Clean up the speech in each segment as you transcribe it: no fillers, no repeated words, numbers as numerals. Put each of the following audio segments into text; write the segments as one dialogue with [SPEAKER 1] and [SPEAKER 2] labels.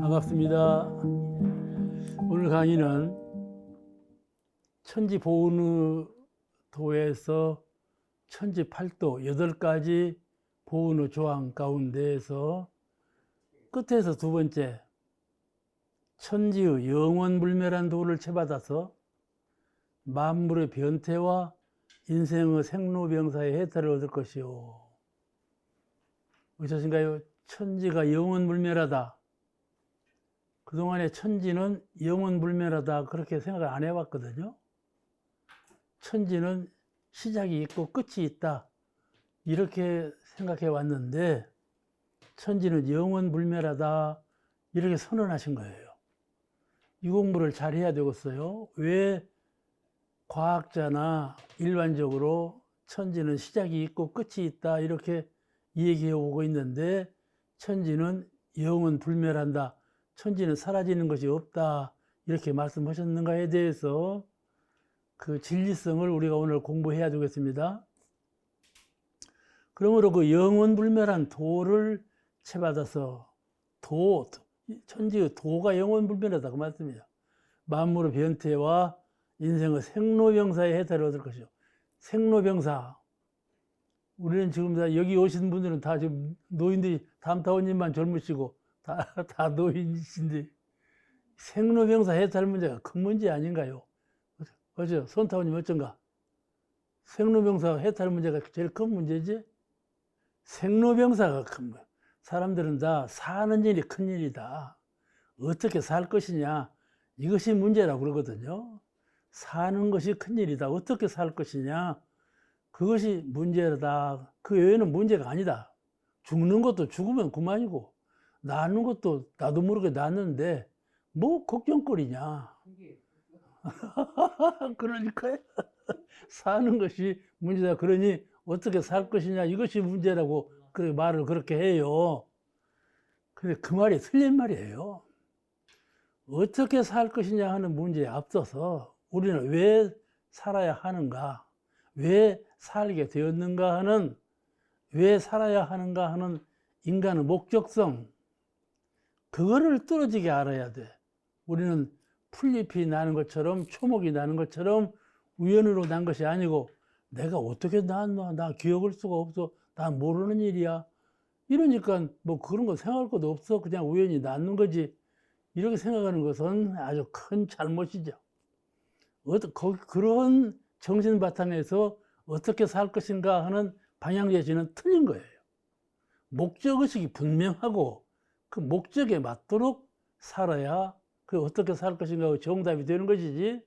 [SPEAKER 1] 반갑습니다. 오늘 강의는 천지보은의도에서 천지팔도 8가지 보은의 조항 가운데에서 끝에서 두 번째 천지의 영원불멸한 도를 채받아서 만물의 변태와 인생의 생로병사의 해탈을 얻을 것이요. 어떠신가요? 천지가 영원불멸하다. 그동안에 천지는 영원불멸하다 그렇게 생각을 안 해봤거든요. 천지는 시작이 있고 끝이 있다 이렇게 생각해 왔는데 천지는 영원불멸하다 이렇게 선언하신 거예요. 이 공부를 잘 해야 되겠어요. 왜 과학자나 일반적으로 천지는 시작이 있고 끝이 있다 이렇게 얘기해 오고 있는데 천지는 영원불멸한다. 천지는 사라지는 것이 없다 이렇게 말씀하셨는가에 대해서 그 진리성을 우리가 오늘 공부해야 되겠습니다. 그러므로 그 영원불멸한 도를 채받아서 천지의 도가 영원불멸하다 그 말씀이죠. 만물의 변태와 인생의 생로병사의 해탈을 얻을 것이요. 생로병사, 우리는 지금 다 여기 오신 분들은 다 지금 노인들이 담타원님만 젊으시고 다 노인이신데 생로병사 해탈 문제가 큰 문제 아닌가요? 그죠? 손타원님 어쩐가? 생로병사 해탈 문제가 제일 큰 문제지? 생로병사가 큰 거야. 사람들은 다 사는 일이 큰 일이다. 어떻게 살 것이냐 이것이 문제라고 그러거든요. 사는 것이 큰 일이다. 어떻게 살 것이냐 그것이 문제다. 그 외에는 문제가 아니다. 죽는 것도 죽으면 그만이고 낳는 것도 나도 모르게 낳는데 뭐 걱정거리냐. 그러니까요. 사는 것이 문제다. 그러니 어떻게 살 것이냐 이것이 문제라고 그렇게 말을 그렇게 해요. 근데 그 말이 틀린 말이에요. 어떻게 살 것이냐 하는 문제에 앞서서 우리는 왜 살아야 하는가, 왜 살게 되었는가 하는, 왜 살아야 하는가 하는 인간의 목적성, 그거를 뚫어지게 알아야 돼. 우리는 풀잎이 나는 것처럼, 초목이 나는 것처럼 우연으로 난 것이 아니고 내가 어떻게 낳았나, 나 기억할 수가 없어, 나 모르는 일이야. 이러니까 뭐 그런 거 생각할 것도 없어. 그냥 우연히 낳는 거지. 이렇게 생각하는 것은 아주 큰 잘못이죠. 그런 정신 바탕에서 어떻게 살 것인가 하는 방향 제시는 틀린 거예요. 목적의식이 분명하고 그 목적에 맞도록 살아야 그 어떻게 살 것인가 정답이 되는 것이지,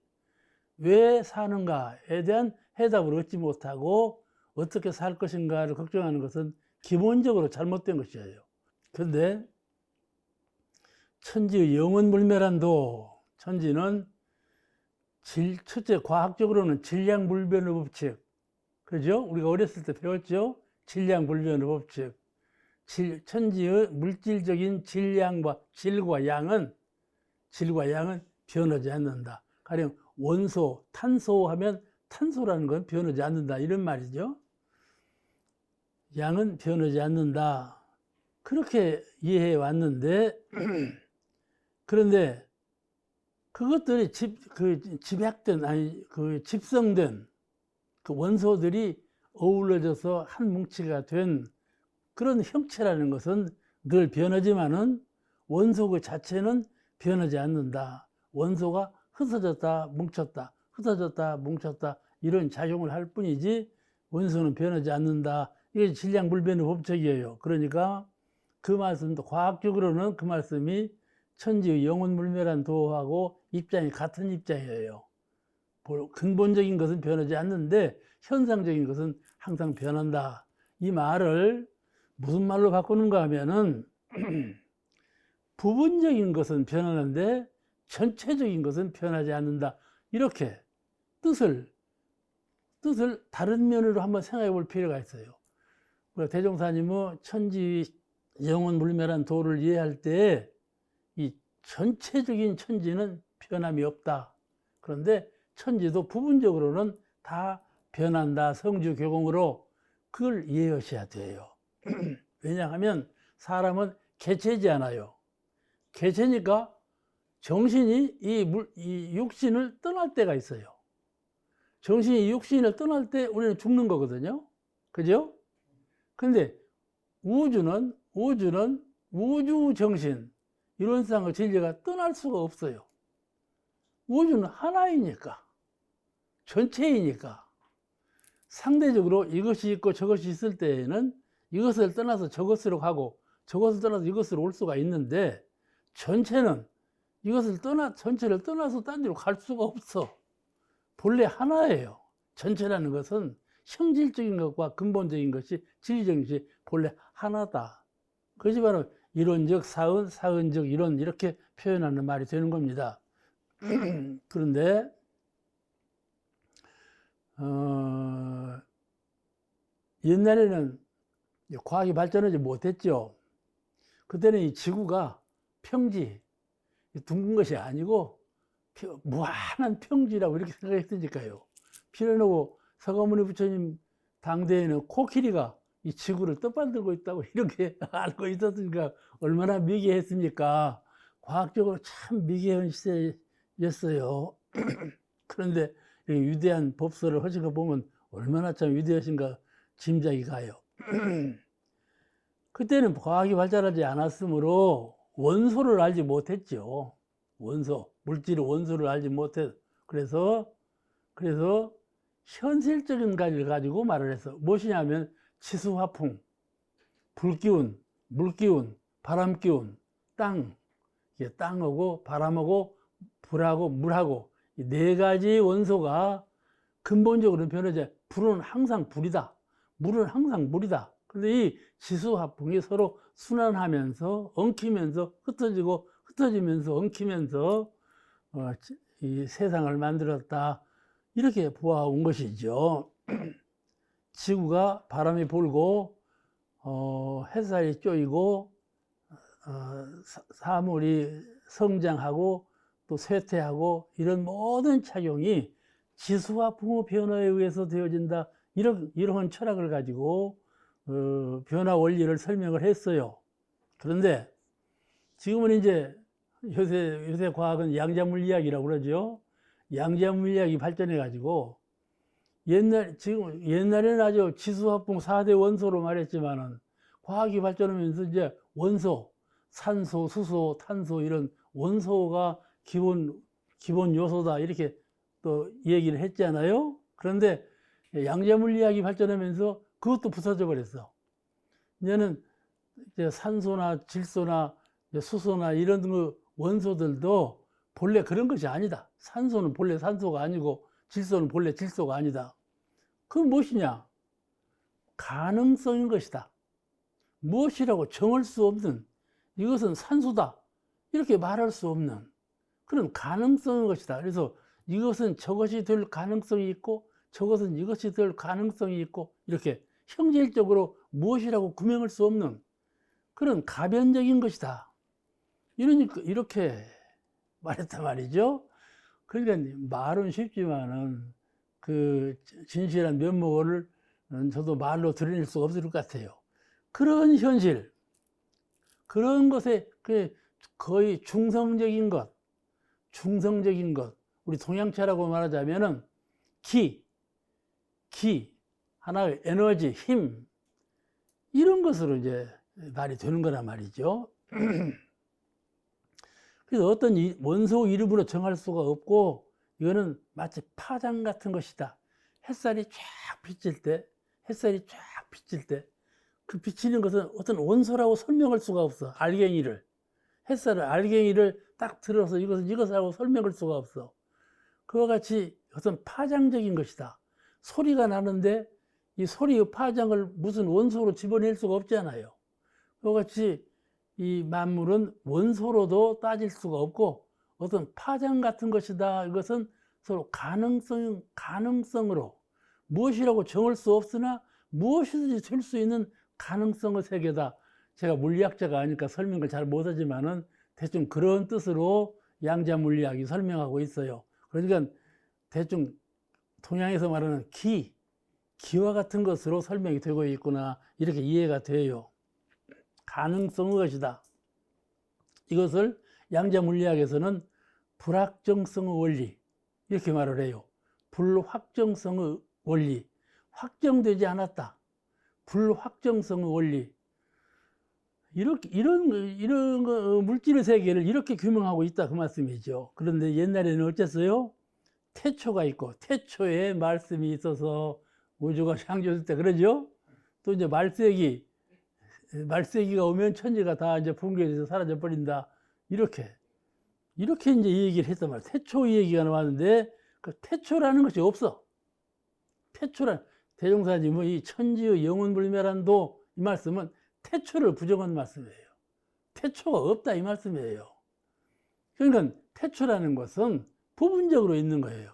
[SPEAKER 1] 왜 사는가에 대한 해답을 얻지 못하고 어떻게 살 것인가를 걱정하는 것은 기본적으로 잘못된 것이에요. 그런데 천지의 영원불멸한 도, 천지는 첫째 과학적으로는 질량불변의 법칙, 그죠? 우리가 어렸을 때 배웠죠? 질량불변의 법칙. 천지의 물질적인 질과 양은 변하지 않는다. 가령 원소, 탄소 하면 탄소라는 건 변하지 않는다 이런 말이죠. 양은 변하지 않는다. 그렇게 이해해 왔는데 그런데 그것들이 집성된 그 원소들이 어우러져서 한 뭉치가 된 그런 형체라는 것은 늘 변하지만은 원소 그 자체는 변하지 않는다. 원소가 흩어졌다 뭉쳤다 흩어졌다 뭉쳤다 이런 작용을 할 뿐이지 원소는 변하지 않는다. 이게 질량불변의 법칙이에요. 그러니까 그 말씀도 과학적으로는 그 말씀이 천지의 영원불멸한 도하고 입장이 같은 입장이에요. 근본적인 것은 변하지 않는데 현상적인 것은 항상 변한다. 이 말을 무슨 말로 바꾸는가 하면은 부분적인 것은 변하는데 전체적인 것은 변하지 않는다. 이렇게 뜻을 다른 면으로 한번 생각해 볼 필요가 있어요. 대종사님은 천지 영원불멸한 도를 이해할 때 이 전체적인 천지는 변함이 없다. 그런데 천지도 부분적으로는 다 변한다. 성주교공으로 그걸 이해하셔야 돼요. 왜냐하면 사람은 개체지 않아요. 개체니까 정신이 이 육신을 떠날 때가 있어요. 정신이 육신을 떠날 때 우리는 죽는 거거든요. 그죠? 근데 우주는 우주 정신, 이론상의 진리가 떠날 수가 없어요. 우주는 하나이니까, 전체이니까. 상대적으로 이것이 있고 저것이 있을 때에는 이것을 떠나서 저것으로 가고 저것을 떠나서 이것으로 올 수가 있는데, 전체는 전체를 떠나서 딴 데로 갈 수가 없어. 본래 하나예요. 전체라는 것은 형질적인 것과 근본적인 것이, 진리적인 것이 본래 하나다. 그것이 바로 이론적 사은, 사은적 이론, 이렇게 표현하는 말이 되는 겁니다. 그런데 옛날에는 과학이 발전하지 못했죠. 그때는 이 지구가 평지, 둥근 것이 아니고 무한한 평지라고 이렇게 생각했으니까요. 필요하고 서가모니 부처님 당대에는 코끼리가 이 지구를 떠받들고 있다고 이렇게 알고 있었으니까 얼마나 미개했습니까? 과학적으로 참 미개한 시대였어요. 그런데 위대한 법설을 하신 거 보면 얼마나 참 위대하신가 짐작이 가요. 그때는 과학이 발달하지 않았으므로 원소를 알지 못했죠. 원소, 물질의 원소를 알지 못해. 그래서 현실적인 가지를 가지고 말을 해서 무엇이냐면 지수화풍, 불기운, 물기운, 바람기운, 땅하고 바람하고 불하고 물하고 이 네 가지 원소가 근본적으로 변하지. 불은 항상 불이다. 물은 항상 물이다. 근데 이 지수화풍이 서로 순환하면서 엉키면서 흩어지면서 엉키면서 이 세상을 만들었다. 이렇게 보아온 것이죠. 지구가 바람이 불고 햇살이 쬐이고 사물이 성장하고 또 쇠퇴하고 이런 모든 작용이 지수화풍의 변화에 의해서 되어진다. 이러한 철학을 가지고 변화 원리를 설명을 했어요. 그런데 지금은 이제 요새 과학은 양자물리학이라고 그러죠. 양자물리학이 발전해 가지고 옛날에는 아주 지수화풍 4대 원소로 말했지만은 과학이 발전하면서 이제 원소, 산소, 수소, 탄소 이런 원소가 기본 요소다 이렇게 또 얘기를 했잖아요. 그런데 양자물리학이 발전하면서 그것도 부서져 버렸어. 이제는 이제 산소나 질소나 수소나 이런 원소들도 본래 그런 것이 아니다. 산소는 본래 산소가 아니고 질소는 본래 질소가 아니다. 그건 무엇이냐? 가능성인 것이다. 무엇이라고 정할 수 없는, 이것은 산소다 이렇게 말할 수 없는 그런 가능성인 것이다. 그래서 이것은 저것이 될 가능성이 있고 저것은 이것이 될 가능성이 있고 이렇게 형질적으로 무엇이라고 구명할 수 없는 그런 가변적인 것이다. 이렇게 말했단 말이죠. 그러니까 말은 쉽지만은 그 진실한 면목을 저도 말로 드러낼 수가 없을 것 같아요. 그런 현실, 그런 것에 거의 중성적인 것, 우리 동양체라고 말하자면은 기, 하나의 에너지, 힘, 이런 것으로 이제 말이 되는 거란 말이죠. 그래서 어떤 원소 이름으로 정할 수가 없고, 이거는 마치 파장 같은 것이다. 햇살이 쫙 비칠 때, 그 비치는 것은 어떤 원소라고 설명할 수가 없어. 알갱이를 딱 들어서 이것이라고 설명할 수가 없어. 그와 같이 어떤 파장적인 것이다. 소리가 나는데 이 소리의 파장을 무슨 원소로 집어낼 수가 없잖아요. 그와 같이 이 만물은 원소로도 따질 수가 없고 어떤 파장 같은 것이다. 이것은 서로 가능성으로 무엇이라고 정할 수 없으나 무엇이든지 될 수 있는 가능성의 세계다. 제가 물리학자가 아니니까 설명을 잘 못하지만은 대충 그런 뜻으로 양자물리학이 설명하고 있어요. 그러니까 대충 동양에서 말하는 기와 같은 것으로 설명이 되고 있구나, 이렇게 이해가 돼요. 가능성의 것이다. 이것을 양자 물리학에서는 불확정성의 원리, 이렇게 말을 해요. 불확정성의 원리, 확정되지 않았다. 불확정성의 원리. 이런 물질의 세계를 이렇게 규명하고 있다, 그 말씀이죠. 그런데 옛날에는 어쨌어요? 태초가 있고, 태초에 말씀이 있어서 우주가 창조될 때 그러죠? 또 이제 말세기가 오면 천지가 다 이제 붕괴돼서 사라져 버린다. 이렇게 이제 이 얘기를 했단 말이야. 태초 이 얘기가 나왔는데, 그 태초라는 것이 없어. 대종사지 뭐 이 천지의 영원불멸한 도, 이 말씀은 태초를 부정한 말씀이에요. 태초가 없다, 이 말씀이에요. 그러니까 태초라는 것은 부분적으로 있는 거예요.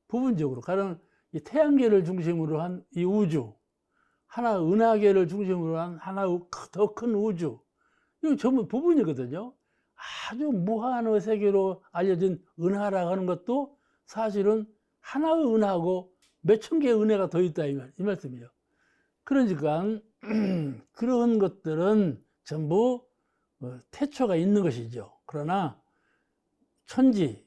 [SPEAKER 1] 부분적으로. 가령 이 태양계를 중심으로 한 이 우주, 하나 은하계를 중심으로 한 하나 더 큰 우주, 이거 전부 부분이거든요. 아주 무한의 세계로 알려진 은하라고 하는 것도 사실은 하나의 은하고 몇천 개의 은혜가 더 있다, 이 말씀이에요. 그러니까 그런 것들은 전부 태초가 있는 것이죠. 그러나 천지,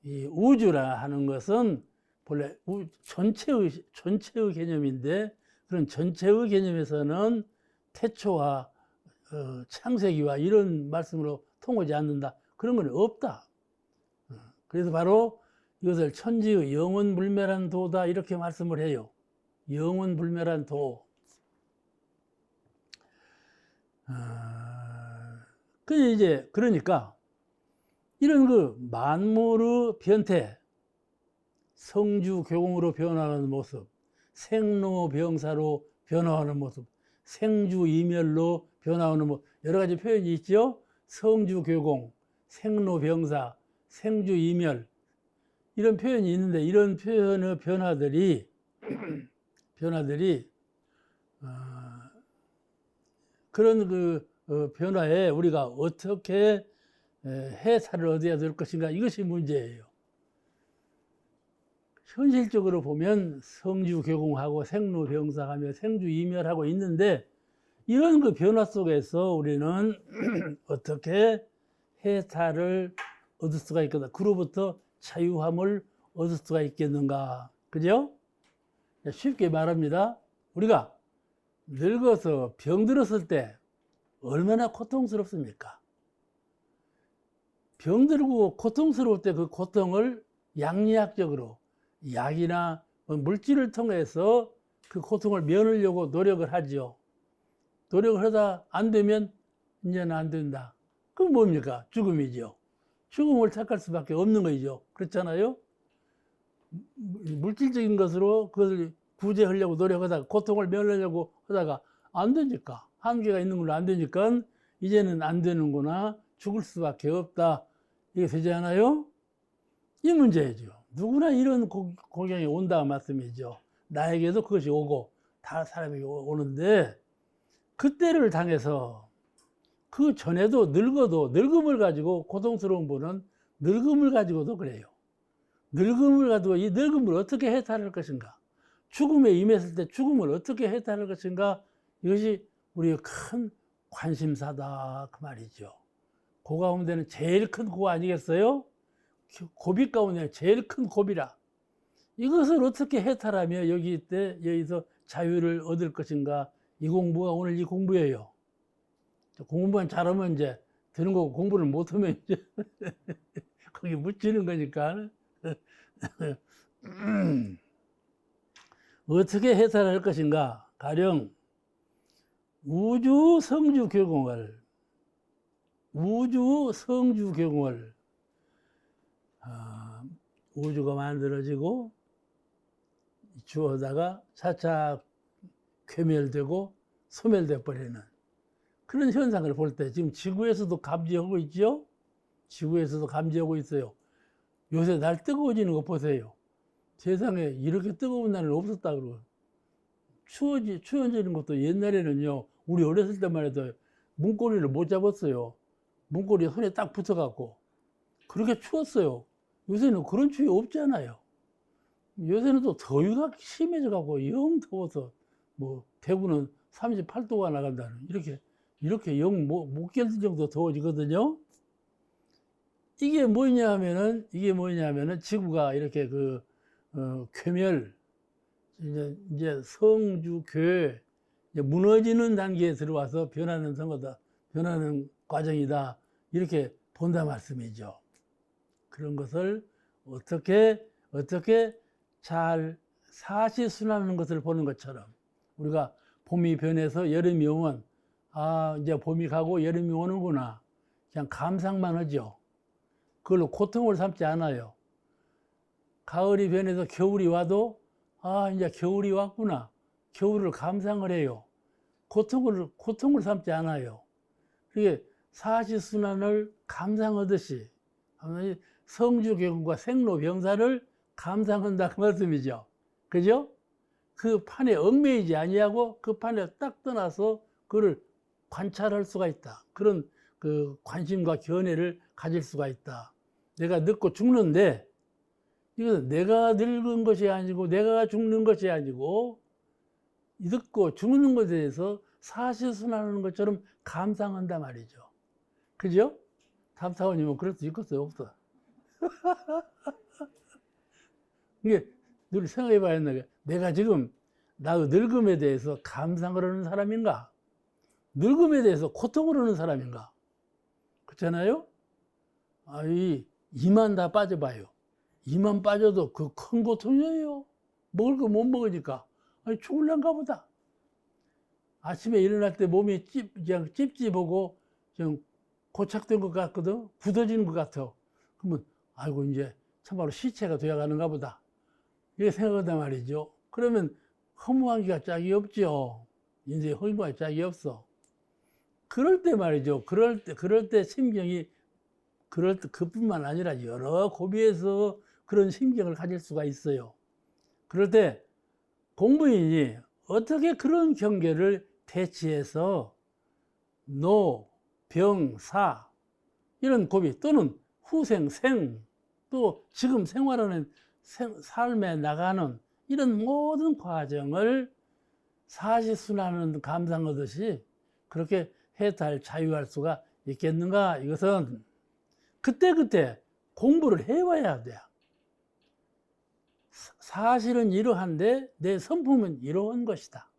[SPEAKER 1] 이 우주라 하는 것은 본래 전체의 개념인데, 그런 전체의 개념에서는 태초와 창세기와 이런 말씀으로 통하지 않는다. 그런 건 없다. 그래서 바로 이것을 천지의 영원불멸한 도다, 이렇게 말씀을 해요. 영원불멸한 도. 그러니까 이런 그 만물의 변태, 성주교공으로 변화하는 모습, 생로병사로 변화하는 모습, 생주이멸로 변화하는 모습, 여러 가지 표현이 있죠. 성주교공, 생로병사, 생주이멸, 이런 표현이 있는데, 이런 표현의 변화들이 그런 변화에 우리가 어떻게 해탈을 얻어야 될 것인가, 이것이 문제예요. 현실적으로 보면 성주교공하고 생로병사하며 생주이멸하고 있는데, 이런 그 변화 속에서 우리는 어떻게 해탈을 얻을 수가 있겠다, 그로부터 자유함을 얻을 수가 있겠는가, 그죠? 쉽게 말합니다. 우리가 늙어서 병들었을 때 얼마나 고통스럽습니까? 병들고 고통스러울 때 그 고통을 양리학적으로 약이나 물질을 통해서 그 고통을 면하려고 노력을 하죠. 노력을 하다 안 되면 이제는 안 된다. 그건 뭡니까? 죽음이죠. 죽음을 택할 수밖에 없는 거죠. 그렇잖아요? 물질적인 것으로 그것을 구제하려고 노력하다가, 고통을 면하려고 하다가 안 되니까, 한계가 있는 걸로 안 되니까 이제는 안 되는구나, 죽을 수밖에 없다, 이게 되지 않아요? 이 문제죠. 누구나 이런 고경이 온다 말씀이죠. 나에게도 그것이 오고 다 사람에게 오는데, 그때를 당해서 그 전에도 늙어도, 늙음을 가지고 고통스러운 분은 늙음을 가지고도 그래요. 늙음을 가지고 이 늙음을 어떻게 해탈할 것인가, 죽음에 임했을 때 죽음을 어떻게 해탈할 것인가, 이것이 우리의 큰 관심사다, 그 말이죠. 그 가운데는 제일 큰 고 아니겠어요? 고비 가운데 제일 큰 고비라. 이것을 어떻게 해탈하며 여기서 자유를 얻을 것인가, 이 공부가 오늘 이 공부예요. 공부만 잘하면 이제 되는 거고, 공부를 못하면 이제 거기 묻히는 거니까. 어떻게 해탈할 것인가? 가령 우주 성주 교공을 우주가 만들어지고 주어다가 차차 괴멸되고 소멸돼 버리는 그런 현상을 볼 때, 지금 지구에서도 감지하고 있죠? 지구에서도 감지하고 있어요. 요새 날 뜨거워지는 거 보세요. 세상에 이렇게 뜨거운 날은 없었다 그러고, 추워지는 것도 옛날에는요, 우리 어렸을 때만 해도 문고리를 못 잡았어요. 문고리 손에 딱 붙어갖고 그렇게 추웠어요. 요새는 그런 추위 없잖아요. 요새는 또 더위가 심해져 갖고 영 더워서 뭐 대구는 38도가 나간다는 이렇게 영 못 견딜 정도 더워지거든요. 이게 뭐냐면은 지구가 이렇게 괴멸 이제 성주교회 무너지는 단계에 들어와서 변하는 선거다, 변하는 과정이다, 이렇게 본다 말씀이죠. 그런 것을 어떻게 잘 사시순하는 것을 보는 것처럼, 우리가 봄이 변해서 여름이 오면 이제 봄이 가고 여름이 오는구나, 그냥 감상만 하죠. 그걸로 고통을 삼지 않아요. 가을이 변해서 겨울이 와도 이제 겨울이 왔구나, 겨울을 감상을 해요. 고통을 삼지 않아요. 그게 사시순환을 감상하듯이 성주경과 생로병사를 감상한다 그 말씀이죠. 그죠? 그 판에 얽매이지 아니하고 그 판에 딱 떠나서 그를 관찰할 수가 있다. 그런 그 관심과 견해를 가질 수가 있다. 내가 늙고 죽는데, 이것은 내가 늙은 것이 아니고 내가 죽는 것이 아니고 늙고 죽는 것에 대해서 사시순환하는 것처럼 감상한다 말이죠. 그죠? 탐사원이면 그럴 수 있겠어요, 없어? 이게 늘 생각해 봐야 한다. 내가 지금 나의 늙음에 대해서 감상을 하는 사람인가? 늙음에 대해서 고통을 하는 사람인가? 그렇잖아요? 이만 다 빠져봐요. 이만 빠져도 그 큰 고통이에요. 먹을 거 못 먹으니까. 죽을란가 보다. 아침에 일어날 때 몸이 그냥 찝찝하고 좀 고착된 것 같거든. 굳어지는 것 같아. 그러면 아이고 이제 참말로 시체가 되어가는가 보다, 이렇게 생각한단 말이죠. 그러면 허무한 게 짝이 없죠. 인생에 허무한 게 짝이 없어. 그럴 때 말이죠. 그럴 때 심경이, 그뿐만 아니라 여러 고비에서 그런 심경을 가질 수가 있어요. 그럴 때 공부인이 어떻게 그런 경계를 대치해서 노, 병, 사, 이런 고비, 또는 후생, 생, 또 지금 생활하는 삶에 나가는 이런 모든 과정을 사시순환하는 감상하듯이 그렇게 해탈, 자유할 수가 있겠는가? 이것은 그때 공부를 해와야 돼요. 사실은 이러한데 내 성품은 이러한 것이다.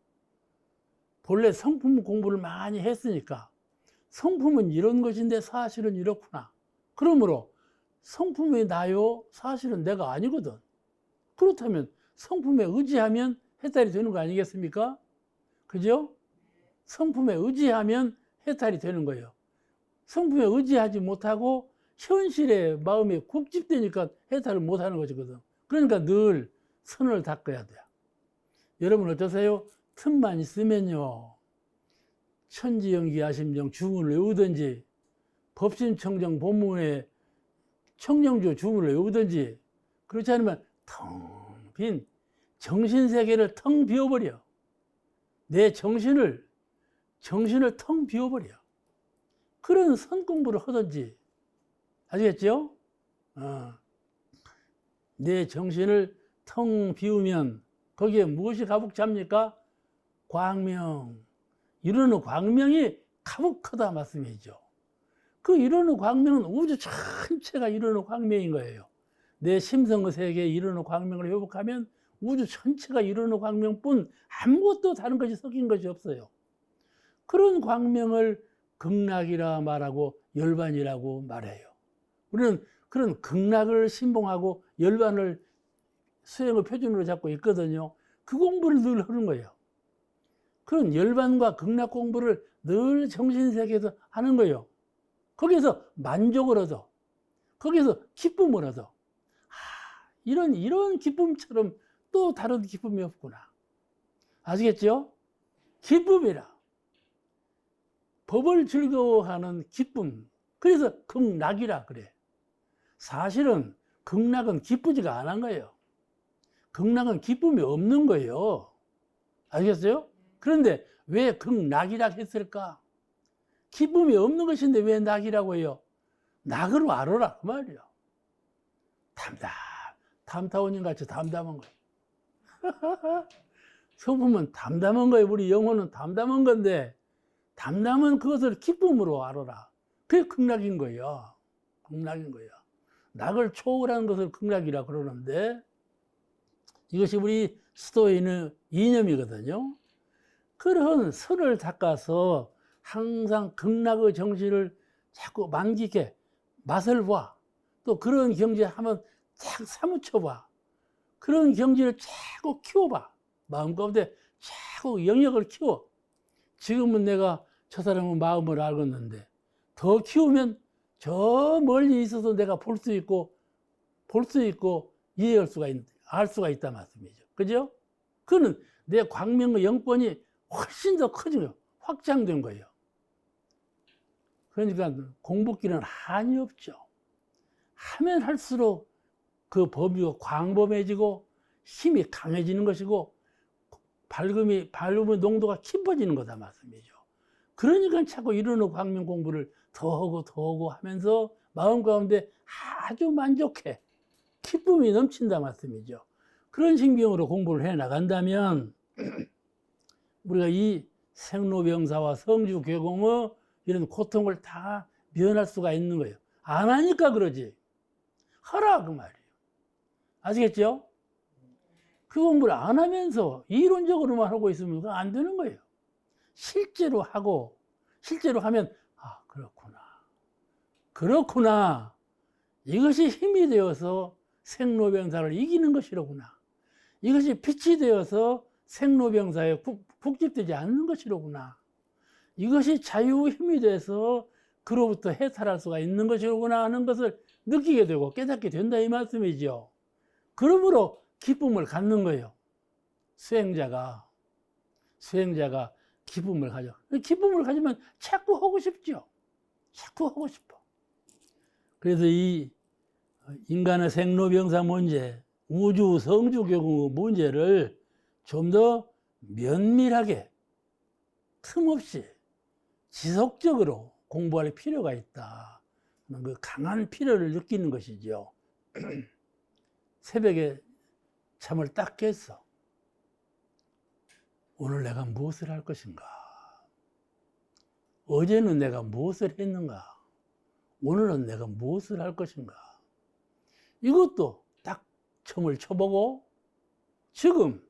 [SPEAKER 1] 본래 성품 공부를 많이 했으니까 성품은 이런 것인데 사실은 이렇구나. 그러므로 성품이 나요? 사실은 내가 아니거든. 그렇다면 성품에 의지하면 해탈이 되는 거 아니겠습니까? 그죠? 성품에 의지하면 해탈이 되는 거예요. 성품에 의지하지 못하고 현실에 마음이 국집되니까 해탈을 못하는 것이거든. 그러니까 늘 선을 닦아야 돼요. 여러분 어떠세요? 틈만 있으면요, 천지연기 아심정 주문을 외우든지, 법신청정 본문에 청정주 주문을 외우든지, 그렇지 않으면 텅 빈 정신세계를 텅 비워버려. 내 정신을 텅 비워버려. 그런 선공부를 하든지. 아시겠죠? 내 정신을 텅 비우면 거기에 무엇이 가득찹니까? 광명. 이루는 광명이 가득하다 말씀이죠. 그 이루는 광명은 우주 전체가 이루는 광명인 거예요. 내 심성의 세계에 이루는 광명을 회복하면 우주 전체가 이루는 광명뿐 아무것도 다른 것이 섞인 것이 없어요. 그런 광명을 극락이라 말하고 열반이라고 말해요. 우리는 그런 극락을 신봉하고 열반을 수행의 표준으로 잡고 있거든요. 그 공부를 늘 하는 거예요. 그런 열반과 극락 공부를 늘 정신세계에서 하는 거예요. 거기에서 만족을 얻어. 거기에서 기쁨을 얻어. 이런 기쁨처럼 또 다른 기쁨이 없구나. 아시겠죠? 기쁨이라. 법을 즐거워하는 기쁨. 그래서 극락이라 그래. 사실은 극락은 기쁘지가 않은 거예요. 극락은 기쁨이 없는 거예요. 아시겠어요? 그런데 왜 극락이라 했을까? 기쁨이 없는 것인데 왜 낙이라고 해요? 낙으로 알아라 그 말이에요. 탐타원님 같이 담담한 거예요. 성품은 담담한 거예요. 우리 영혼은 담담한 건데, 담담한 그것을 기쁨으로 알아라. 그게 극락인 거예요. 극락인 거예요. 낙을 초월하는 것을 극락이라 그러는데, 이것이 우리 스토인의 이념이거든요. 그런 선을 닦아서 항상 극락의 정신을 자꾸 만끽해 맛을 봐. 또 그런 경지에 한번 쫙 사무쳐봐. 그런 경지를 자꾸 키워봐. 마음 가운데 자꾸 영역을 키워. 지금은 내가 저 사람의 마음을 알겠는데 더 키우면 저 멀리 있어서 내가 볼 수 있고 이해할 수가 알 수가 있다 말씀이죠. 그죠? 그는 내 광명의 영권이 훨씬 더 커진 거예요. 확장된 거예요. 그러니까 공부기는 한이 없죠. 하면 할수록 그 범위가 광범해지고 힘이 강해지는 것이고 밝음의 농도가 깊어지는 거다 말씀이죠. 그러니까 자꾸 이런 광명 공부를 더 하고 하면서 마음 가운데 아주 만족해. 기쁨이 넘친다 말씀이죠. 그런 신경으로 공부를 해 나간다면 우리가 이 생로병사와 성주괴공의 이런 고통을 다 면할 수가 있는 거예요. 안 하니까 그러지. 하라 그 말이에요. 아시겠죠? 그 공부를 안 하면서 이론적으로만 하고 있으면 그건 안 되는 거예요. 실제로 하고 실제로 하면 아 그렇구나. 이것이 힘이 되어서 생로병사를 이기는 것이로구나. 이것이 빛이 되어서 생로병사에 국집되지 않는 것이로구나. 이것이 자유의 힘이 돼서 그로부터 해탈할 수가 있는 것이로구나 하는 것을 느끼게 되고 깨닫게 된다 이 말씀이죠. 그러므로 기쁨을 갖는 거예요. 수행자가 기쁨을 가져. 기쁨을 가지면 자꾸 하고 싶죠. 자꾸 하고 싶어. 그래서 이 인간의 생로병사 문제, 우주 성주교구 문제를 좀 더 면밀하게 틈없이 지속적으로 공부할 필요가 있다. 그 강한 필요를 느끼는 것이죠. 새벽에 잠을 딱 깼어. 오늘 내가 무엇을 할 것인가? 어제는 내가 무엇을 했는가? 오늘은 내가 무엇을 할 것인가? 이것도 딱 점을 쳐보고 지금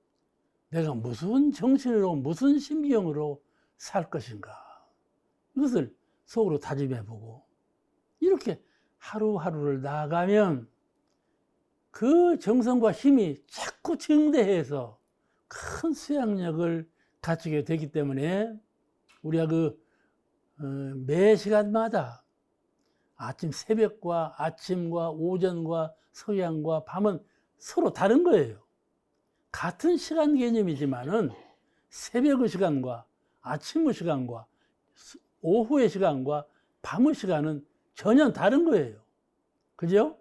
[SPEAKER 1] 내가 무슨 정신으로 무슨 심경으로 살 것인가? 이것을 속으로 다짐해보고 이렇게 하루하루를 나아가면 그 정성과 힘이 자꾸 증대해서 큰 수양력을 갖추게 되기 때문에 우리가 매 시간마다 아침 새벽과 아침과 오전과 서양과 밤은 서로 다른 거예요. 같은 시간 개념이지만은 새벽의 시간과 아침의 시간과 오후의 시간과 밤의 시간은 전혀 다른 거예요. 그죠?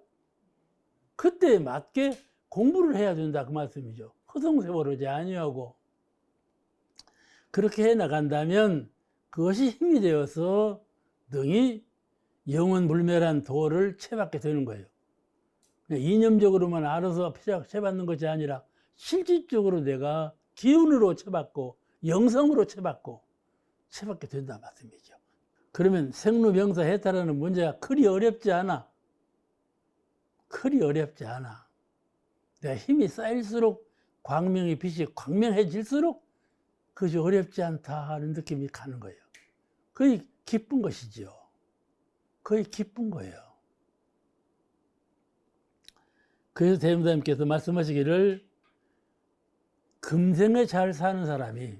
[SPEAKER 1] 그때에 맞게 공부를 해야 된다 그 말씀이죠. 허송세월하지 아니하고 그렇게 해 나간다면 그것이 힘이 되어서 능히 영원불멸한 도를 채받게 되는 거예요. 그냥 이념적으로만 알아서 채받는 것이 아니라 실질적으로 내가 기운으로 채받고 영성으로 채받게 된다 말씀이죠. 그러면 생로병사 해탈하는 문제가 그리 어렵지 않아. 내가 힘이 쌓일수록 광명의 빛이 광명해질수록 그것이 어렵지 않다 하는 느낌이 가는 거예요. 거의 기쁜 것이죠. 거의 기쁜 거예요. 그래서 대무사님께서 말씀하시기를 금생에 잘 사는 사람이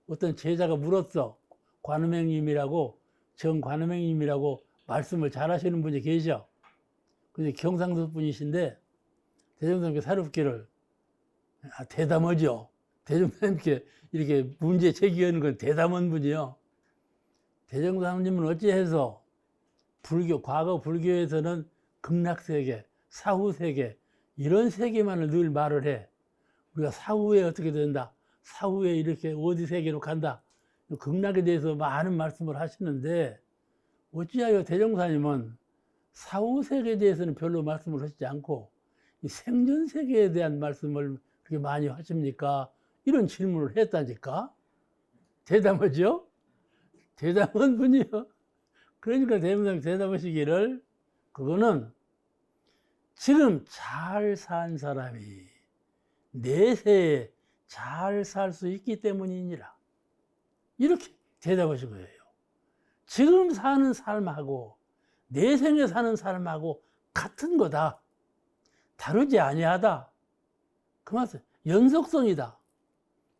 [SPEAKER 1] 어떤 제자가 물었어. 관음행님이라고 정관음행님이라고 말씀을 잘 하시는 분이 계셔. 근데 경상도 분이신데 대종사님께 사롭기를 대담하죠. 대종사님께 이렇게 문제 제기하는 건 대담한 분이요. 대종사님은 어찌해서 과거 불교에서는 극락세계, 사후세계 이런 세계만을 늘 말을 해. 우리가 사후에 어떻게 된다. 사후에 이렇게 어디 세계로 간다. 극락에 대해서 많은 말씀을 하시는데 어찌하여 대종사님은 사후세계에 대해서는 별로 말씀을 하시지 않고 이 생전세계에 대한 말씀을 그렇게 많이 하십니까? 이런 질문을 했다니까. 대담하죠? 대담한 분이요. 그러니까 대문상 대답하시기를, 그거는 지금 잘 산 사람이 내세에 잘 살 수 있기 때문이니라. 이렇게 대답하신 거예요. 지금 사는 삶하고 내생에 사는 삶하고 같은 거다. 다르지 아니하다. 그 말씀, 연속성이다.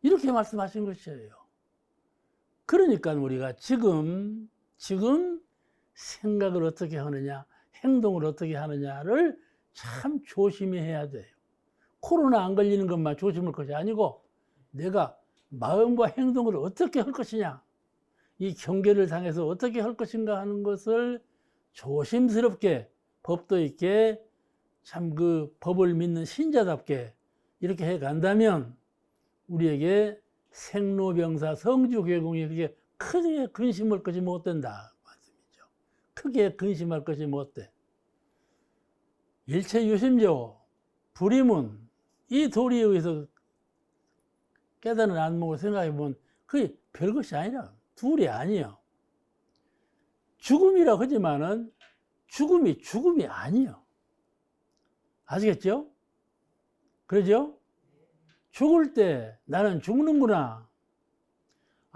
[SPEAKER 1] 이렇게 말씀하신 것이에요. 그러니까 우리가 지금 생각을 어떻게 하느냐, 행동을 어떻게 하느냐를 참 조심히 해야 돼요. 코로나 안 걸리는 것만 조심할 것이 아니고 내가 마음과 행동을 어떻게 할 것이냐, 이 경계를 당해서 어떻게 할 것인가 하는 것을 조심스럽게 법도 있게 참 그 법을 믿는 신자답게 이렇게 해 간다면 우리에게 생로병사 성주개공이 그게 크게 근심할 것이 못 된다 말씀이죠. 크게 근심할 것이 못 돼. 일체유심조 불임은 이 도리에 의해서 깨달은 안목을 생각해 보면 그게 별것이 아니라 둘이 아니에요. 죽음이라고 하지만은 죽음이 아니에요. 아시겠죠? 그러죠? 죽을 때 나는 죽는구나.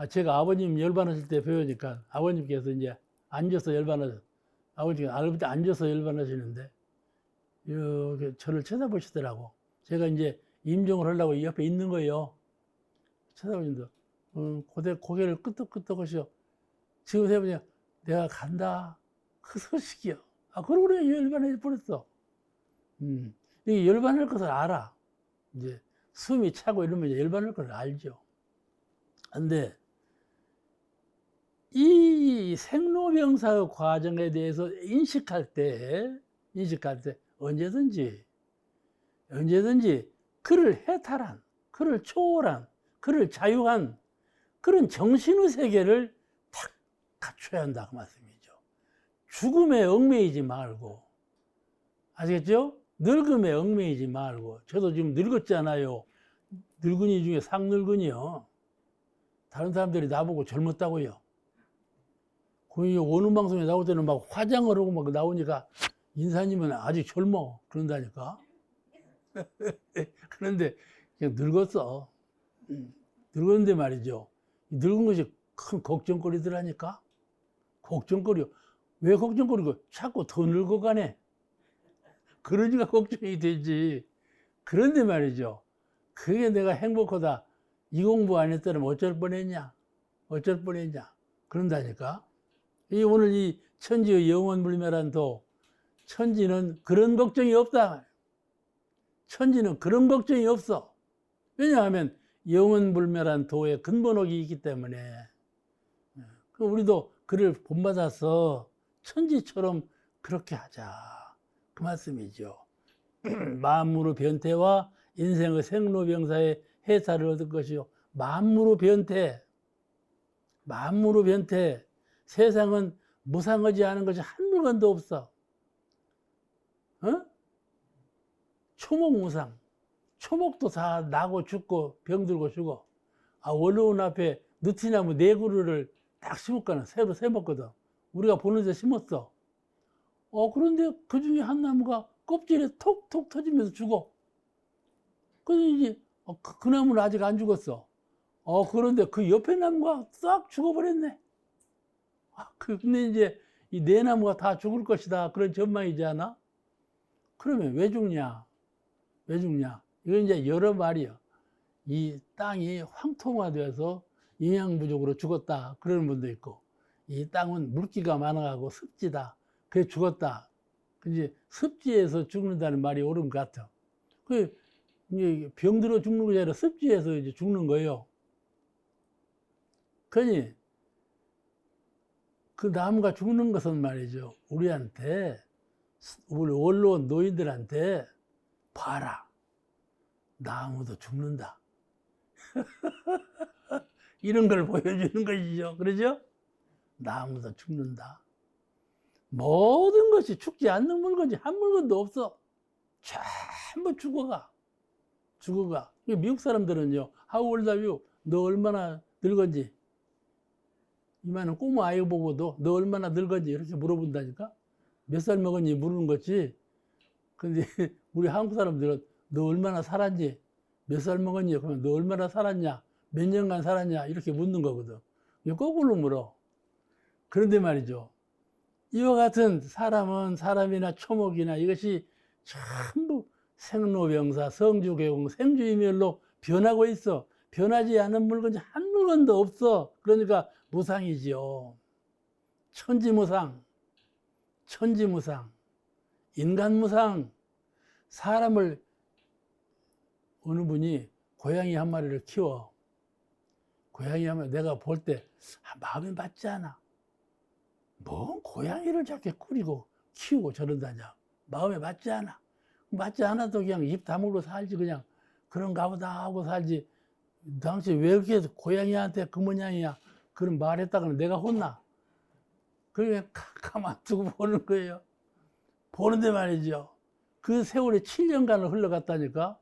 [SPEAKER 1] 제가 아버님 열반하실 때 배우니까 아버님께서 이제 앉아서 열반하셔. 아버님께서 앉아서 열반하시는데 이렇게 저를 쳐다보시더라고. 제가 이제 임종을 하려고 옆에 있는 거예요. 쳐다보시면서 고개를 끄덕끄덕 하시오. 지금 해보니까 내가 간다. 그 소식이요. 그러고 그래 열반해 버렸어. 이게 열반할 것을 알아. 이제 숨이 차고 이러면 열반할 것을 알죠. 근데 이 생로병사의 과정에 대해서 인식할 때 언제든지 그를 해탈한, 그를 초월한, 그를 자유한 그런 정신의 세계를 탁 갖춰야 한다 그 말씀이죠. 죽음에 얽매이지 말고, 아시겠죠? 늙음에 얽매이지 말고. 저도 지금 늙었잖아요. 늙은이 중에 상늙은이요. 다른 사람들이 나보고 젊었다고요. 어느 방송에 나올 때는 막 화장을 하고 막 나오니까 인사님은 아직 젊어 그런다니까. 그런데 그냥 늙었어. 늙었는데 말이죠. 늙은 것이 큰 걱정거리더라니까. 걱정거려. 왜 걱정거리고 자꾸 더 늙어가네. 그러니까 걱정이 되지. 그런데 말이죠. 그게 내가 행복하다. 이 공부 안 했다면 어쩔 뻔했냐. 그런다니까. 오늘 이 천지의 영원불멸한 도, 천지는 그런 걱정이 없다. 천지는 그런 걱정이 없어. 왜냐하면 영원불멸한 도의 근본옥이 있기 때문에. 우리도 그를 본받아서 천지처럼 그렇게 하자. 그 말씀이죠. 만물의 변태와 인생의 생로병사의 해탈을 얻을 것이요. 만물의 변태. 세상은 무상하지 않은 것이 한 물건도 없어. 초목무상. 초목도 다 나고 죽고 병들고 죽어. 원로원 앞에 느티나무 4그루를 딱 심었거든. 새로 심었거든. 우리가 보는 데 심었어. 그런데 그 중에 한 나무가 껍질에 톡톡 터지면서 죽어. 그래서 이제 그 나무는 아직 안 죽었어. 그런데 그 옆에 나무가 싹 죽어버렸네. 근데 이제 이 4나무가 다 죽을 것이다. 그런 전망이지 않아? 그러면 왜 죽냐? 이건 이제 여러 말이요. 이 땅이 황토화되어서 영양 부족으로 죽었다. 그러는 분도 있고, 이 땅은 물기가 많아가고 습지다. 그래 죽었다. 이제 습지에서 죽는다는 말이 옳은 것 같아. 이제 병들어 죽는 게 아니라 습지에서 이제 죽는 거예요. 그러니 그 나무가 죽는 것은 말이죠. 우리 원로원 노인들한테 봐라. 나무도 죽는다. 이런 걸 보여주는 것이죠. 그러죠? 나무도 죽는다. 모든 것이 죽지 않는 물건이 한 물건도 없어. 전부 죽어가. 미국 사람들은요, How old are you? 너 얼마나 늙었지? 이만한 꼬마 아이 보고도 너 얼마나 늙었지? 이렇게 물어본다니까? 몇 살 먹었니? 물는 거지. 근데 우리 한국 사람들은 너 얼마나 살았니? 몇 살 먹었니? 그러면 너 얼마나 살았냐? 몇 년간 살았냐? 이렇게 묻는 거거든. 이거 거꾸로 물어. 그런데 말이죠. 이와 같은 사람은 사람이나 초목이나 이것이 전부 생로병사, 성주개공, 생주이멸로 변하고 있어. 변하지 않은 물건이 한 물건도 없어. 그러니까 무상이지요. 천지무상, 천지무상, 인간무상. 사람을 어느 분이 고양이 한 마리를 키워. 고양이 한 마리 내가 볼 때 마음에 맞지 않아. 뭔 고양이를 저렇게 꾸리고 키우고 저런다냐. 마음에 맞지 않아. 맞지 않아도 그냥 입 다물고 살지 그냥 그런가 보다 하고 살지. 당시 왜 이렇게 고양이한테 그 모양이야. 그런 말했다가는 내가 혼나. 그냥 가만 두고 보는 거예요. 보는데 말이죠. 그 세월이 7년간을 흘러갔다니까.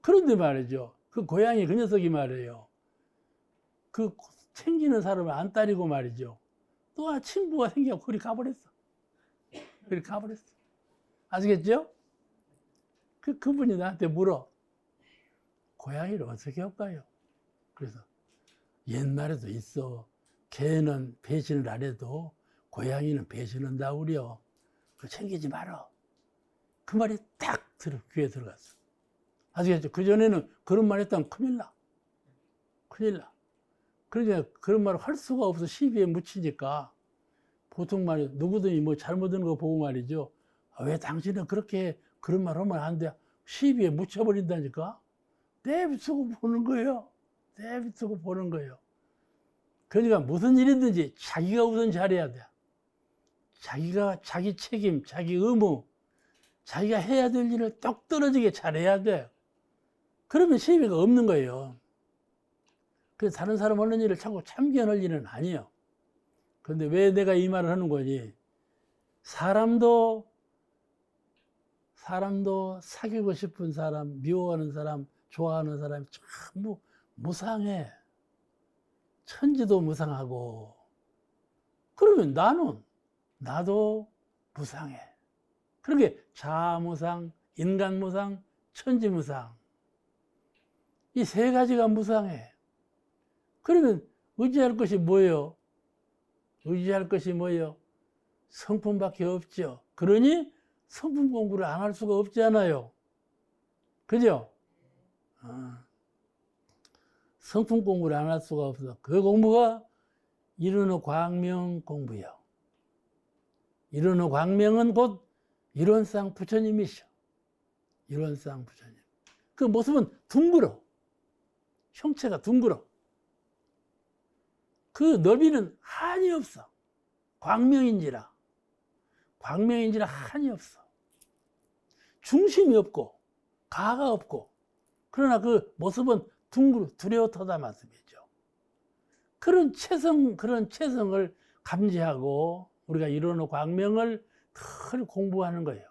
[SPEAKER 1] 그런데 말이죠. 그 고양이 그 녀석이 말이에요. 그 챙기는 사람을 안 따리고 말이죠. 또 하나 친구가 생겨 그리 가버렸어. 그리 가버렸어. 아시겠죠? 그분이 나한테 물어. 고양이를 어떻게 할까요? 그래서 옛말에도 있어. 개는 배신을 안 해도 고양이는 배신은 다 우려. 그 챙기지 마라. 그 말이 딱 귀에 들어갔어. 아시겠죠? 그전에는 그런 말 했다면 큰일 나. 큰일 나. 그러니까 그런 말을 할 수가 없어. 시비에 묻히니까. 보통 말이 누구든지 뭐 잘못된 거 보고 말이죠. 왜 당신은 그렇게 그런 말 하면 안 돼? 시비에 묻혀버린다니까? 내비두고 보는 거예요. 내비두고 보는 거예요. 그러니까 무슨 일이든지 자기가 우선 잘해야 돼. 자기가 자기 책임, 자기 의무, 자기가 해야 될 일을 똑 떨어지게 잘해야 돼. 그러면 시비가 없는 거예요. 그래서 다른 사람 하는 일을 자꾸 참견할 일은 아니에요. 그런데 왜 내가 이 말을 하는 거니? 사람도 사귀고 싶은 사람, 미워하는 사람, 좋아하는 사람이 전부 무상해. 천지도 무상하고. 그러면 나도 무상해. 그렇게 자무상, 인간무상, 천지무상. 이 세 가지가 무상해. 그러면 의지할 것이 뭐예요? 의지할 것이 뭐예요? 성품밖에 없죠. 그러니 성품 공부를 안 할 수가 없잖아요. 그죠? 성품 공부를 안 할 수가 없어. 그 공부가 이른의 광명 공부요. 이른의 광명은 곧 일원상 부처님이셔. 일원상 부처님. 그 모습은 둥글어. 형체가 둥글어. 그 너비는 한이 없어. 광명인지라 한이 없어. 중심이 없고 가가 없고, 그러나 그 모습은 두려웠다 말씀이죠. 그런 체성을 감지하고 우리가 이루는 광명을 늘 공부하는 거예요.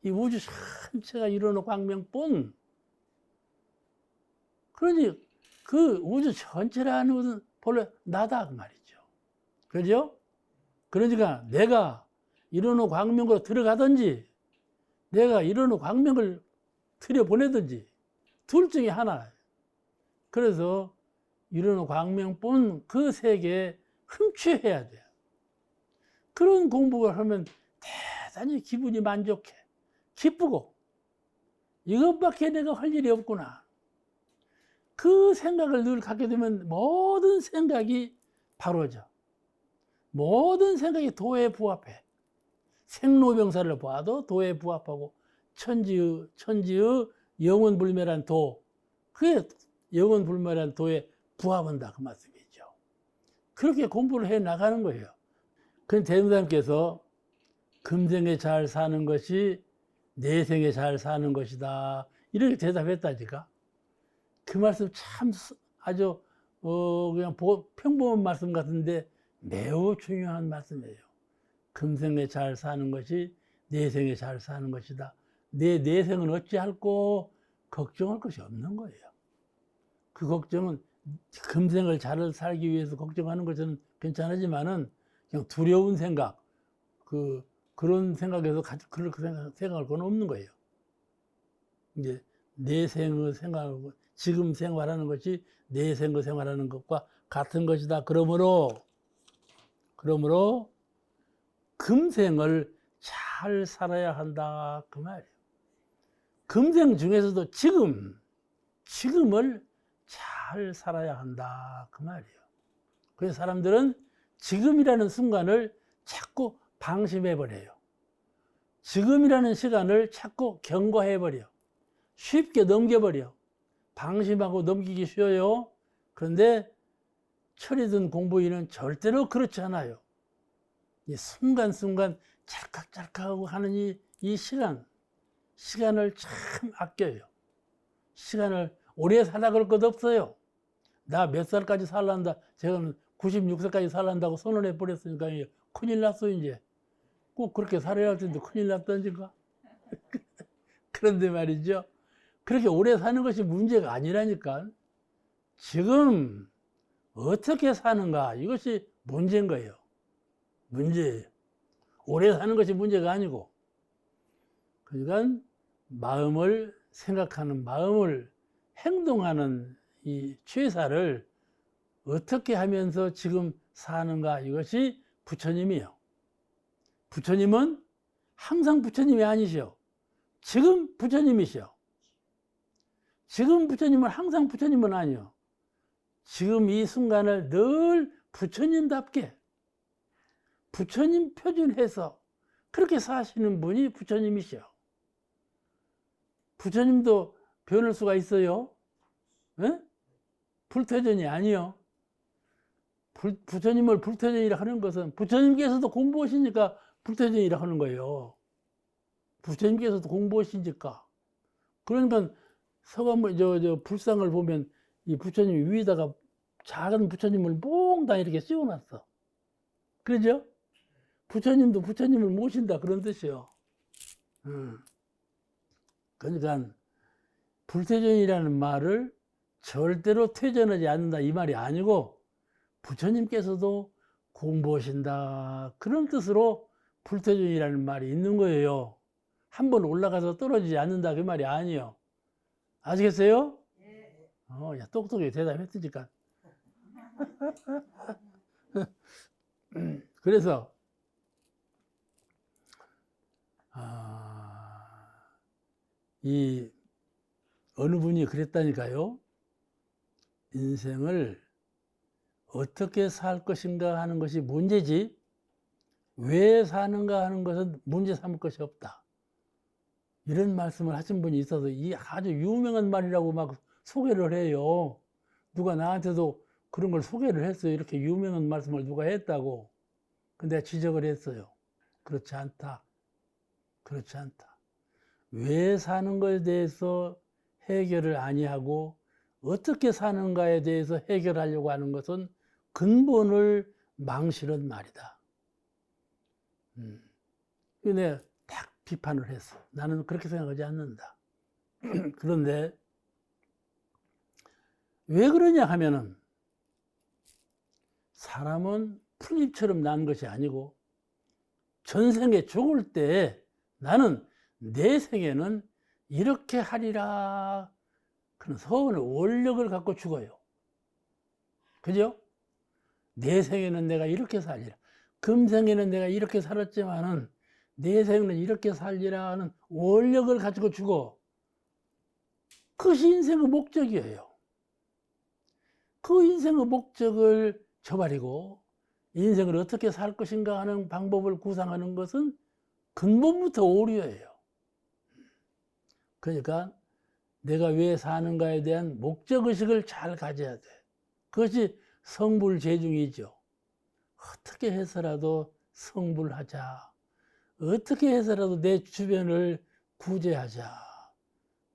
[SPEAKER 1] 이 우주 전체가 이루는 광명뿐. 그러니 그 우주 전체라는 것은 본래 나다 그 말이죠. 그죠? 그러니까 내가 이루는 광명으로 들어가든지 내가 이루는 광명을 들여보내든지 둘 중에 하나. 그래서 이루는 광명뿐 그 세계에 흠취해야 돼요. 그런 공부를 하면 대단히 기분이 만족해. 기쁘고 이것밖에 내가 할 일이 없구나. 그 생각을 늘 갖게 되면 모든 생각이 바로져. 모든 생각이 도에 부합해. 생로병사를 봐도 도에 부합하고 천지의 영원불멸한 도, 그게 영원불멸한 도에 부합한다 그 말씀이죠. 그렇게 공부를 해 나가는 거예요. 그 대무사님께서 금생에 잘 사는 것이 내생에 잘 사는 것이다 이렇게 대답했다니까. 그 말씀 참 아주 그냥 평범한 말씀 같은데 매우 중요한 말씀이에요. 금생에 잘 사는 것이 내생에 잘 사는 것이다. 내 내생은 어찌할꼬 걱정할 것이 없는 거예요. 그 걱정은 금생을 잘 살기 위해서 걱정하는 것은 괜찮지만은 그냥 두려운 생각, 그런 생각에서 그렇게 생각할 건 없는 거예요. 이제 내 생을 생각하고 지금 생활하는 것이 내 생을 생활하는 것과 같은 것이다. 그러므로 금생을 잘 살아야 한다 그 말이에요. 금생 중에서도 지금을 잘 살아야 한다 그 말이에요. 그래서 사람들은 지금이라는 순간을 자꾸 방심해버려요. 지금이라는 시간을 자꾸 경과해버려. 쉽게 넘겨버려. 방심하고 넘기기 쉬워요. 그런데 철이 든 공부인은 절대로 그렇지 않아요. 이 순간순간 찰칵찰칵하고 하는 이 시간을 참 아껴요. 시간을 오래 살아 그럴 것 없어요. 나 몇 살까지 살란다. 제가 96세까지 살란다고 선언해 버렸으니까 큰일 났어 이제. 꼭 그렇게 살아야 할 텐데 큰일 났다니까. 그런데 말이죠. 그렇게 오래 사는 것이 문제가 아니라니까. 지금 어떻게 사는가 이것이 문제인 거예요. 문제예요. 오래 사는 것이 문제가 아니고. 그러니까 마음을 생각하는 마음을 행동하는 이 취사를 어떻게 하면서 지금 사는가 이것이 부처님이요. 부처님은 항상 부처님이 아니시오. 지금 부처님이시오. 지금 부처님은 항상 부처님은 아니요. 지금 이 순간을 늘 부처님답게 부처님 표준해서 그렇게 사시는 분이 부처님이시오. 부처님도 변할 수가 있어요. 에? 불퇴전이 아니요. 부처님을 불퇴전이라 하는 것은 부처님께서도 공부하시니까 불퇴전이라 하는 거예요. 부처님께서도 공부하시니까. 그러니까 서가모 불상을 보면 이 부처님 위에다가 작은 부처님을 몽땅 이렇게 씌워놨어. 그러죠? 부처님도 부처님을 모신다 그런 뜻이요. 그러니까 불퇴전이라는 말을 절대로 퇴전하지 않는다 이 말이 아니고 부처님께서도 공부하신다 그런 뜻으로 불퇴전이라는 말이 있는 거예요. 한번 올라가서 떨어지지 않는다 그 말이 아니에요. 아시겠어요? 야, 똑똑히 대답했으니까. 그래서 이 어느 분이 그랬다니까요. 인생을 어떻게 살 것인가 하는 것이 문제지 왜 사는가 하는 것은 문제 삼을 것이 없다. 이런 말씀을 하신 분이 있어서 이 아주 유명한 말이라고 막 소개를 해요. 누가 나한테도 그런 걸 소개를 했어요. 이렇게 유명한 말씀을 누가 했다고. 근데 지적을 했어요. 그렇지 않다. 그렇지 않다. 왜 사는 것에 대해서 해결을 아니하고 어떻게 사는가에 대해서 해결하려고 하는 것은 근본을 망치는 말이다. 내가 딱 비판을 했어. 나는 그렇게 생각하지 않는다. 그런데 왜 그러냐 하면은 사람은 풀잎처럼 난 것이 아니고 전생에 죽을 때 나는 내 생에는 이렇게 하리라 그런 서운의 원력을 갖고 죽어요. 그죠? 내 생에는 내가 이렇게 살리라. 금생에는 내가 이렇게 살았지만은 내 생에는 이렇게 살리라 하는 원력을 가지고 죽어. 그것이 인생의 목적이에요. 그 인생의 목적을 저버리고 인생을 어떻게 살 것인가 하는 방법을 구상하는 것은 근본부터 오류예요. 그러니까 내가 왜 사는가에 대한 목적의식을 잘 가져야 돼. 그것이 성불재중이죠. 어떻게 해서라도 성불하자. 어떻게 해서라도 내 주변을 구제하자.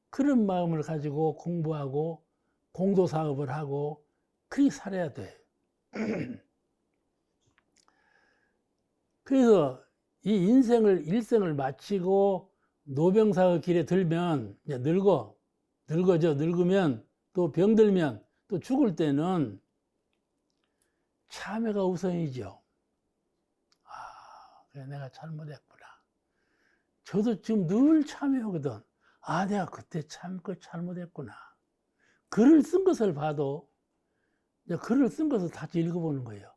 [SPEAKER 1] 그런 마음을 가지고 공부하고 공도사업을 하고 그렇게 살아야 돼. 그래서 이 일생을 마치고 노병사의 길에 들면 이제 늙어. 늙으면 또 병들면 또 죽을 때는 참회가 우선이죠. 그래, 내가 잘못했구나. 저도 지금 늘 참회하거든. 내가 그때 잘못했구나. 글을 쓴 것을 봐도, 글을 쓴 것을 다시 읽어보는 거예요.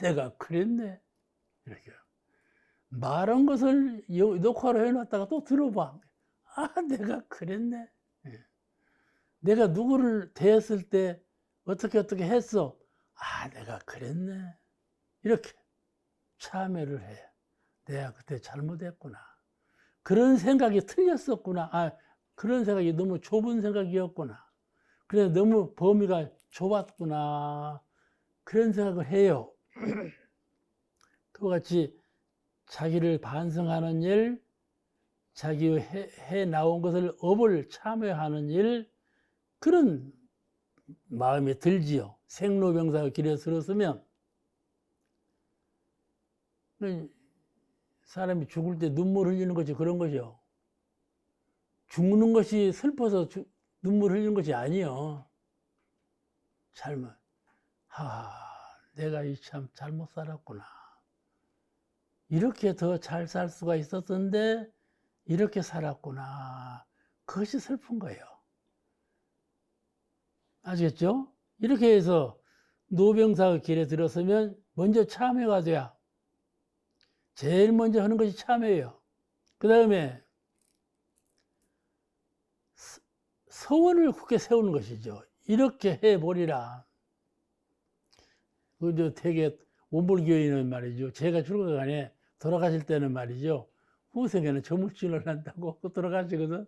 [SPEAKER 1] 내가 그랬네. 이렇게. 말한 것을 녹화로 해놨다가 또 들어봐. 내가 그랬네. 내가 누구를 대했을 때 어떻게 했어. 내가 그랬네. 이렇게 참회를 해. 내가 그때 잘못했구나. 그런 생각이 틀렸었구나. 그런 생각이 너무 좁은 생각이었구나. 그래, 너무 범위가 좁았구나. 그런 생각을 해요. 그와 같이 자기를 반성하는 일, 자기 해 나온 것을 업을 참회하는 일, 그런 마음이 들지요. 생로병사의 길에 들었으면 사람이 죽을 때 눈물 흘리는 것이 그런 거죠. 죽는 것이 슬퍼서 눈물 흘리는 것이 아니요. 잘못. 내가 참 잘못 살았구나. 이렇게 더 잘 살 수가 있었는데 이렇게 살았구나. 그것이 슬픈 거예요. 아시겠죠? 이렇게 해서 노병사의 길에 들었으면 먼저 참회가 돼야. 제일 먼저 하는 것이 참회예요. 그 다음에 서원을 굳게 세우는 것이죠. 이렇게 해보리라. 되게 원불교인은 말이죠. 제가 출가간에 돌아가실 때는 말이죠. 후생에는 저물신을 한다고 돌아가시거든.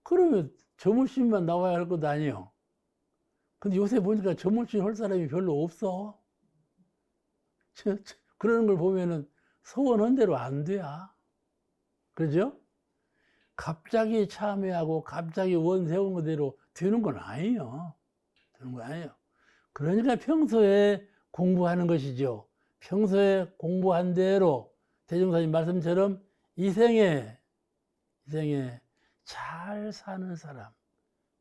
[SPEAKER 1] 그러면 저물신만 나와야 할 것도 아니에요. 근데 요새 보니까 저물신 할 사람이 별로 없어. 그러는 걸 보면은 소원한 대로 안 돼야. 그러죠? 갑자기 참여하고 갑자기 원 세운 거대로 되는 건 아니에요. 되는 거 아니에요. 그러니까 평소에 공부하는 것이죠. 평소에 공부한 대로 대종사님 말씀처럼 이 생에 잘 사는 사람,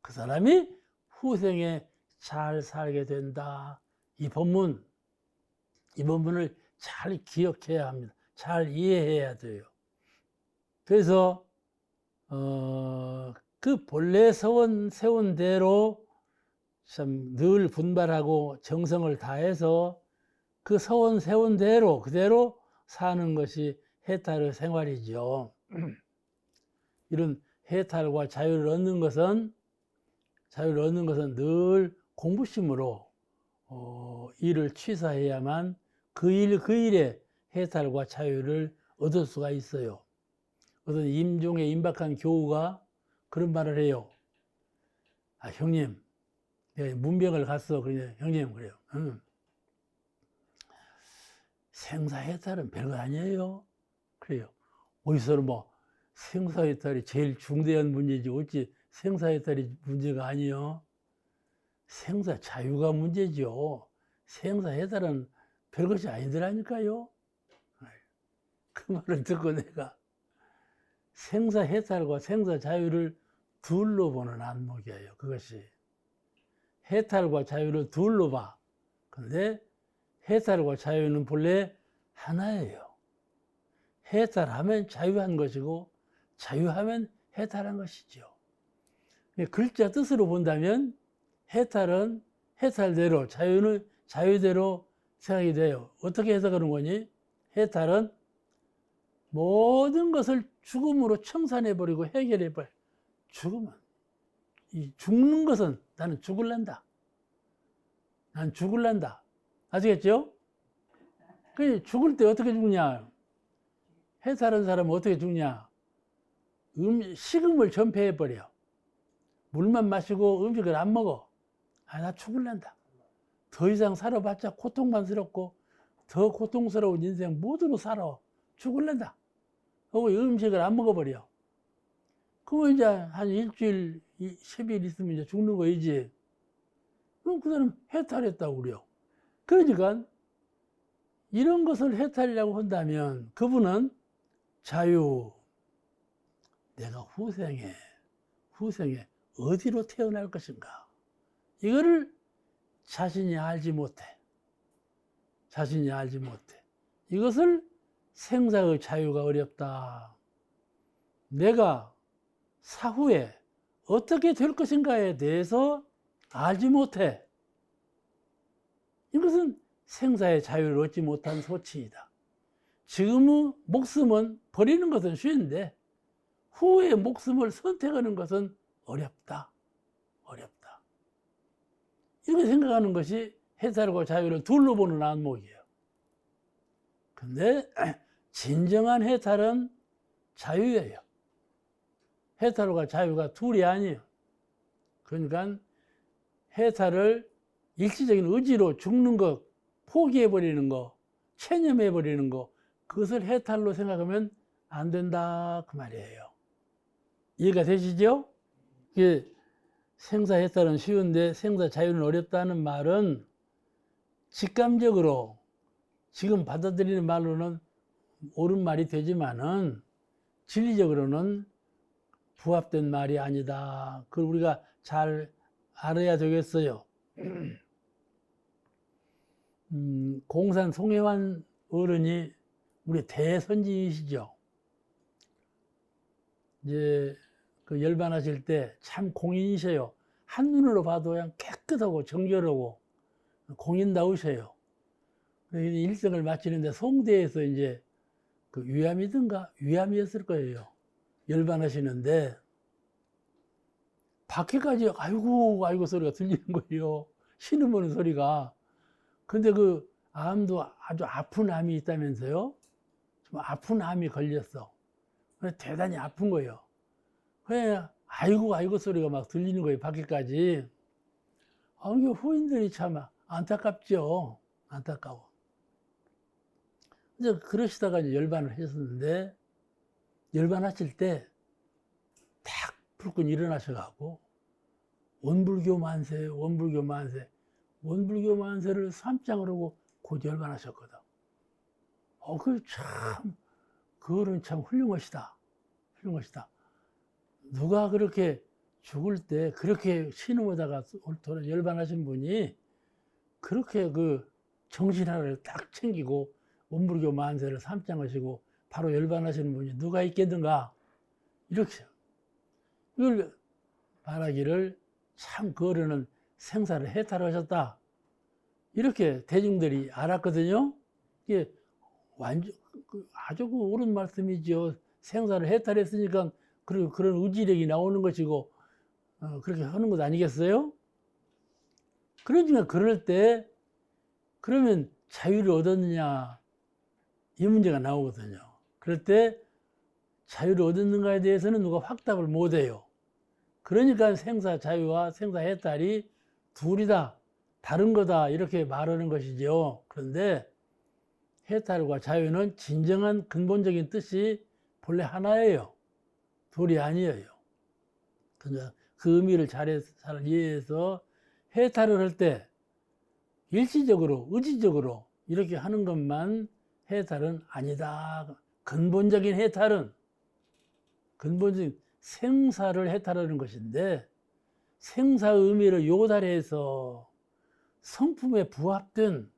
[SPEAKER 1] 그 사람이 후생에 잘 살게 된다. 이 본문을 잘 기억해야 합니다. 잘 이해해야 돼요. 그래서 그 본래 세운 대로 참 늘 분발하고 정성을 다해서 그 서원 세운 대로 그대로 사는 것이 해탈의 생활이죠. 이런 해탈과 자유를 얻는 것은 늘 공부심으로 일을 취사해야만 그 일에 해탈과 자유를 얻을 수가 있어요. 어떤 임종의 임박한 교우가 그런 말을 해요. 형님, 내가 문병을 갔어. 그래, 형님, 그래요. 생사해탈은 별거 아니에요. 그래요. 어디서는 생사해탈이 제일 중대한 문제지. 어찌 생사해탈이 문제가 아니요. 생사 자유가 문제죠. 생사해탈은 별것이 아니더라니까요. 그 말을 듣고 내가 생사해탈과 생사자유를 둘로 보는 안목이에요. 그것이 해탈과 자유를 둘로 봐. 근데 해탈과 자유는 본래 하나예요. 해탈하면 자유한 것이고 자유하면 해탈한 것이죠. 글자 뜻으로 본다면 해탈은 해탈대로, 자유는 자유대로 생각이 돼요. 어떻게 해석하는 거니? 해탈은 모든 것을 죽음으로 청산해버리고 해결해버려. 죽는 것은 나는 죽을란다. 난 죽을란다. 아시겠죠? 죽을 때 어떻게 죽냐? 해탈한 사람은 어떻게 죽냐? 식음을 전폐해버려. 물만 마시고 음식을 안 먹어. 나 죽을란다. 더 이상 살아봤자 고통만스럽고 더 고통스러운 인생 모두로 살아. 죽을란다. 하고 음식을 안 먹어버려. 그러면 이제 한 일주일, 10일 있으면 이제 죽는 거이지. 그럼 그 사람 해탈했다고 그래요. 그러니까 이런 것을 해탈이라고 한다면 그분은 자유, 내가 후생에 어디로 태어날 것인가? 이거를 자신이 알지 못해. 자신이 알지 못해. 이것을 생사의 자유가 어렵다. 내가 사후에 어떻게 될 것인가에 대해서 알지 못해. 이것은 생사의 자유를 얻지 못한 소치이다. 지금의 목숨은 버리는 것은 쉬운데 후의 목숨을 선택하는 것은 어렵다. 어렵다. 이렇게 생각하는 것이 해탈과 자유를 둘로 보는 안목이에요. 근데 진정한 해탈은 자유예요. 해탈과 자유가 둘이 아니에요. 그러니까 해탈을 일시적인 의지로 죽는 것, 포기해버리는 것, 체념해버리는 것, 그것을 해탈로 생각하면 안 된다 그 말이에요. 이해가 되시죠? 이게 생사 해탈은 쉬운데 생사 자유는 어렵다는 말은 직감적으로 지금 받아들이는 말로는 옳은 말이 되지만은 진리적으로는 부합된 말이 아니다. 그걸 우리가 잘 알아야 되겠어요. 공산 송혜환 어른이 우리 대선지이시죠. 이제 그 열반하실 때 참 공인이셔요. 한눈으로 봐도 그냥 깨끗하고 정결하고 공인다우셔요. 일생을 마치는데 송대에서 이제 그 위암이든가 위암이었을 거예요. 열반하시는데 밖에까지 아이고 아이고 소리가 들리는 거예요. 신음하는 소리가. 근데 그 암도 아주 아픈 암이 있다면서요. 좀 아픈 암이 걸렸어. 대단히 아픈 거예요. 그래 아이고 아이고 소리가 막 들리는 거예요. 밖에까지. 이게 후인들이 참 안타깝죠. 안타까워. 이제 그러시다가 이제 열반을 하셨는데 열반하실 때 탁 불끈 일어나셔가지고 원불교 만세, 원불교 만세, 원불교 만세를 삼장을 하고 곧 열반하셨거든. 그거는 참 훌륭하시다. 훌륭하시다. 누가 그렇게 죽을 때 그렇게 신음하다가 열반하신 분이 그렇게 그 정신 하나를 딱 챙기고 원불교 만세를 삼장하시고 바로 열반하시는 분이 누가 있겠는가? 이렇게 이걸 말하기를 참 그 어른은 생사를 해탈하셨다. 이렇게 대중들이 알았거든요. 이게 완전 아주 그 옳은 말씀이죠. 생사를 해탈했으니까 그런 의지력이 나오는 것이고 그렇게 하는 것 아니겠어요? 그러니까 그럴 때 그러면 자유를 얻었느냐 이 문제가 나오거든요. 그럴 때 자유를 얻었는가에 대해서는 누가 확답을 못해요. 그러니까 생사 자유와 생사 해탈이 둘이다, 다른 거다 이렇게 말하는 것이죠. 그런데 해탈과 자유는 진정한 근본적인 뜻이 본래 하나예요. 둘이 아니에요. 그 의미를 잘 이해해서 해탈을 할 때 일시적으로, 의지적으로 이렇게 하는 것만 해탈은 아니다. 근본적인 해탈은 근본적인 생사를 해탈하는 것인데 생사의 의미를 요달해서 성품에 부합된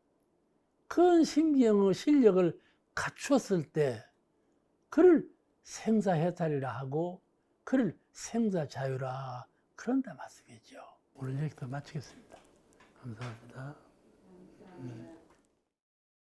[SPEAKER 1] 큰 심경의 실력을 갖추었을 때 그를 생사해탈이라 하고 그를 생사자유라 그런다 말씀이죠. 오늘 여기서 마치겠습니다. 감사합니다.